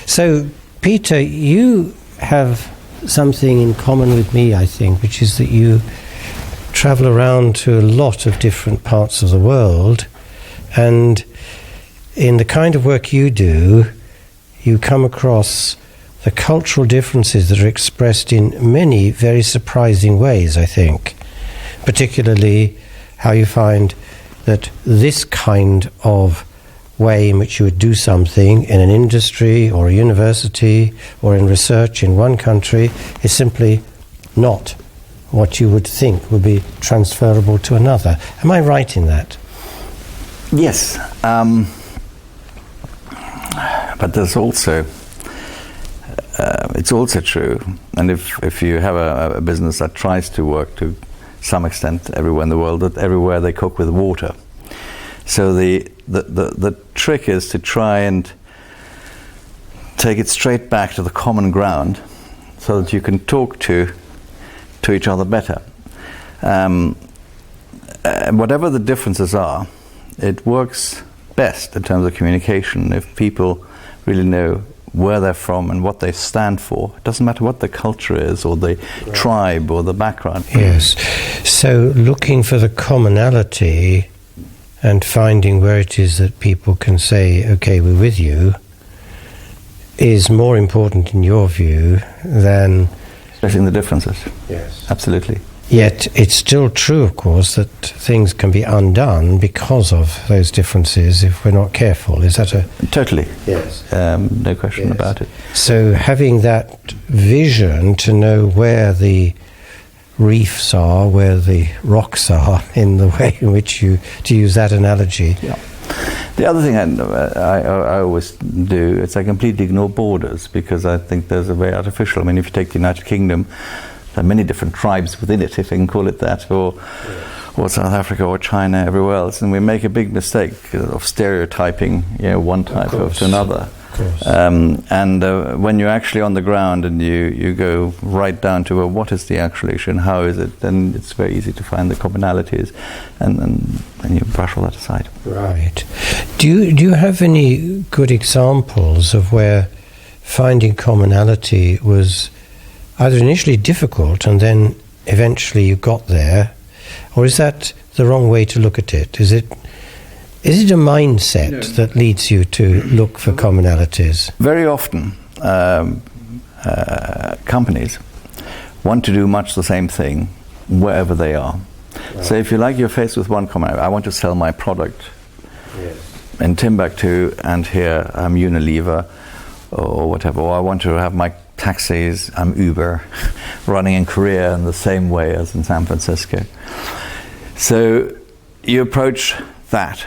So, Peter, you have something in common with me, I think, which is that you travel around to a lot of different parts of the world, and in the kind of work you do, you come across the cultural differences that are expressed in many very surprising ways, I think. Particularly how you find that this kind of way in which you would do something in an industry or a university or in research in one country is simply not what you would think would be transferable to another. Am I right in that? Yes. But there's also, it's also true, and if you have a business that tries to work to some extent everywhere in the world, that everywhere they cook with water. So the trick is to try and take it straight back to the common ground so that you can talk to each other better. Whatever the differences are, it works best in terms of communication if people really know where they're from and what they stand for. It doesn't matter what the culture is or the tribe or the background. Yes. So looking for the commonality and finding where it is that people can say, okay, we're with you, is more important in your view than... Especially in the differences. Yes. Absolutely. Yet it's still true, of course, that things can be undone because of those differences if we're not careful. Is that a... Totally. Yes. No question about it. So having that vision to know where the reefs are, where the rocks are, in the way in which you, to use that analogy. Yeah. The other thing I always do is I completely ignore borders, because I think those are very artificial. I mean, if you take the United Kingdom, there are many different tribes within it, if I can call it that, or South Africa or China, everywhere else, and we make a big mistake of stereotyping, one type to another. When you're actually on the ground and you go right down to what is the actual issue and how is it, then it's very easy to find the commonalities, and you brush all that aside. Right. Do you have any good examples of where finding commonality was either initially difficult and then eventually you got there, or is that the wrong way to look at it? Is it a mindset that leads you to look for commonalities? Very often, companies want to do much the same thing wherever they are. Right. So if you like, you're faced with one commonality. I want to sell my product in Timbuktu, and here I'm Unilever or whatever. Or I want to have my taxis, I'm Uber, running in Korea in the same way as in San Francisco. So you approach that.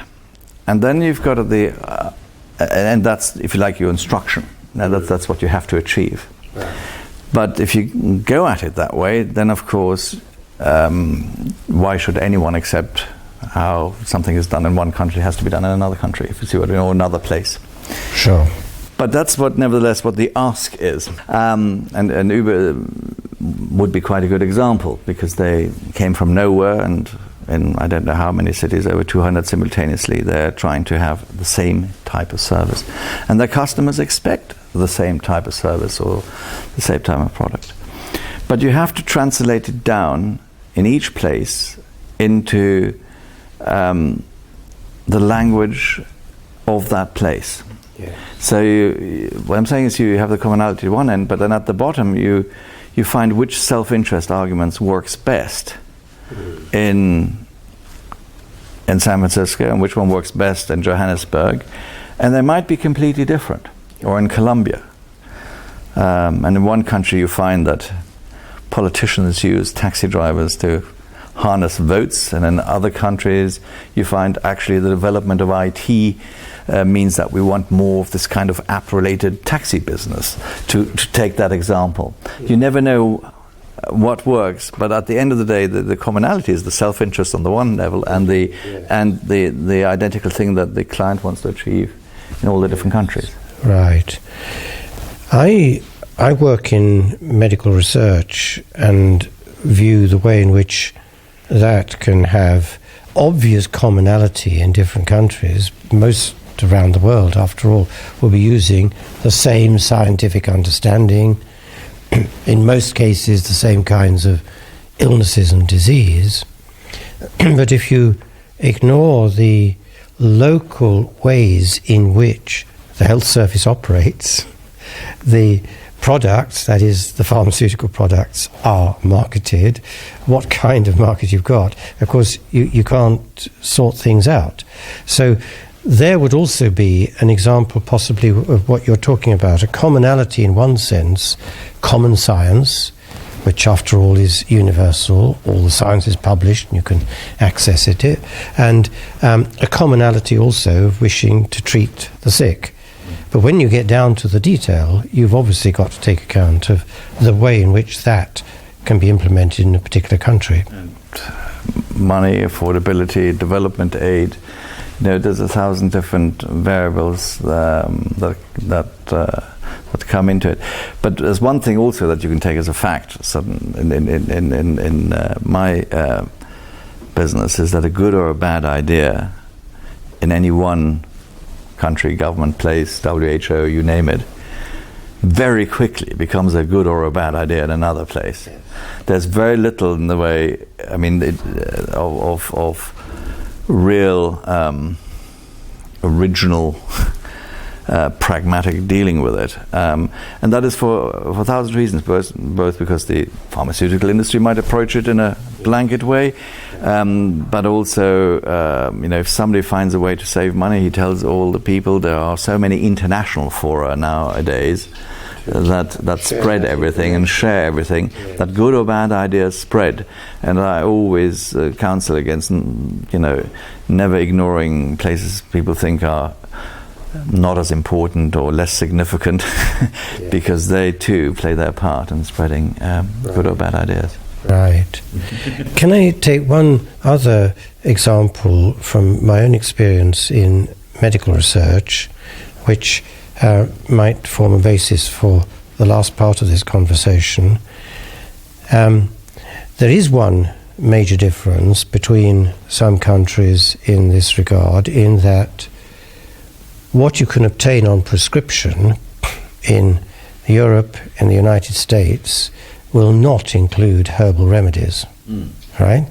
And then you've got and that's, if you like, your instruction. Now that's what you have to achieve. Right. But if you go at it that way, then of course, why should anyone accept how something is done in one country has to be done in another country, if you see what I mean, or another place? Sure. But that's nevertheless, what the ask is. And Uber would be quite a good example, because they came from nowhere, and in I don't know how many cities, over 200 simultaneously, they're trying to have the same type of service. And their customers expect the same type of service or the same type of product. But you have to translate it down in each place into the language of that place. Yeah. So what I'm saying is you have the commonality at one end, but then at the bottom you find which self-interest arguments works best in San Francisco, and which one works best in Johannesburg, and they might be completely different, or in Colombia. And in one country you find that politicians use taxi drivers to harness votes, and in other countries you find actually the development of IT means that we want more of this kind of app-related taxi business, to take that example. You never know what works, but at the end of the day, the commonality is the self-interest on the one level, and the identical thing that the client wants to achieve in all the different countries. Right. I work in medical research and view the way in which that can have obvious commonality in different countries. Most that around the world, after all, will be using the same scientific understanding, in most cases the same kinds of illnesses and disease. But if you ignore the local ways in which the health service operates, the products, that is, the pharmaceutical products, are marketed, what kind of market you've got, of course, you can't sort things out. So there would also be an example possibly of what you're talking about, a commonality in one sense, common science, which after all is universal, all the science is published and you can access it, and a commonality also of wishing to treat the sick. But when you get down to the detail, you've obviously got to take account of the way in which that can be implemented in a particular country. And money, affordability, development aid, there's 1,000 different variables that come into it. But there's one thing also that you can take as a fact. So in my business is that a good or a bad idea in any one country, government, place, WHO, you name it, very quickly becomes a good or a bad idea in another place. Yes. There's very little in the way, of real original pragmatic dealing with it, and that is for 1,000 reasons, both because the pharmaceutical industry might approach it in a blanket way, but also if somebody finds a way to save money, he tells all the people. There are so many international fora nowadays that spread everything and share everything, that good or bad ideas spread. And I always counsel against never ignoring places people think are not as important or less significant, because they too play their part in spreading good or bad ideas. Right. Can I take one other example from my own experience in medical research, which might form a basis for the last part of this conversation? There is one major difference between some countries in this regard, in that what you can obtain on prescription in Europe and the United States will not include herbal remedies, right?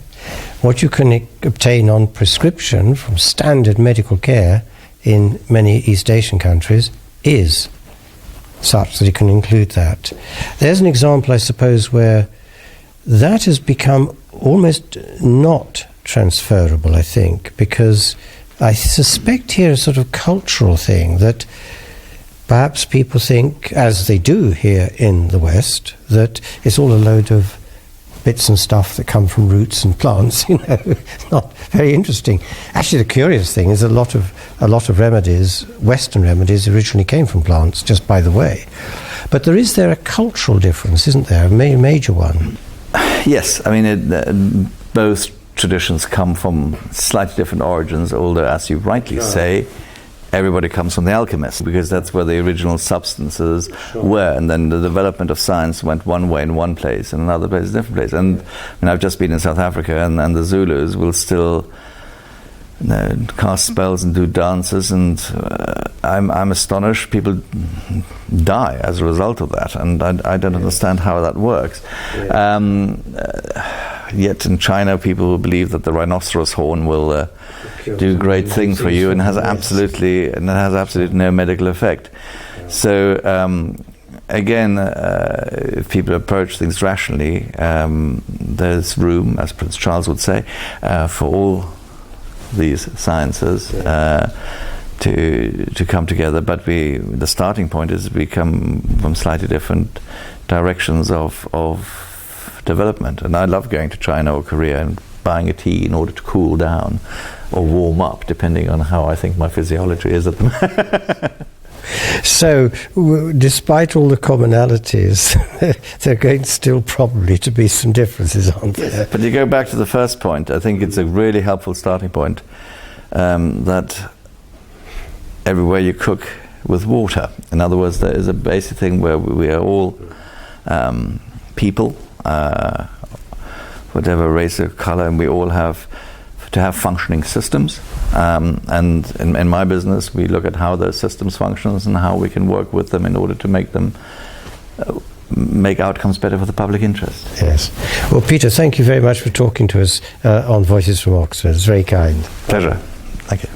What you can obtain on prescription from standard medical care in many East Asian countries is such that it can include that. There's an example, I suppose, where that has become almost not transferable, I think, because I suspect here a sort of cultural thing that perhaps people think, as they do here in the West, that it's all a load of bits and stuff that come from roots and plants. It's not very interesting. Actually, the curious thing is a lot of remedies, Western remedies, originally came from plants, just by the way. But there a cultural difference, isn't there? A major one. Yes, both traditions come from slightly different origins, although, as you rightly say, everybody comes from the alchemist, because that's where the original substances were, and then the development of science went one way in one place and another place in a different place. And I've just been in South Africa, and the Zulus will still cast spells and do dances, and I'm astonished people die as a result of that, and I don't understand how that works. Yet in China, people believe that the rhinoceros horn will do great things for you, and has absolutely no medical effect. So again, if people approach things rationally, there's room, as Prince Charles would say, for all these sciences to come together. But the starting point is we come from slightly different directions of development. And I love going to China or Korea and buying a tea in order to cool down or warm up, depending on how I think my physiology is at the moment. So, despite all the commonalities, there are going still probably to be some differences, aren't there? Yes, but you go back to the first point. I think it's a really helpful starting point, that everywhere you cook with water. In other words, there is a basic thing where we are all people, whatever race or color, and we all have to have functioning systems. And in my business, we look at how those systems function and how we can work with them in order to make them make outcomes better for the public interest. Yes. Well, Peter, thank you very much for talking to us on Voices from Oxford. It's very kind. Pleasure. Thank you.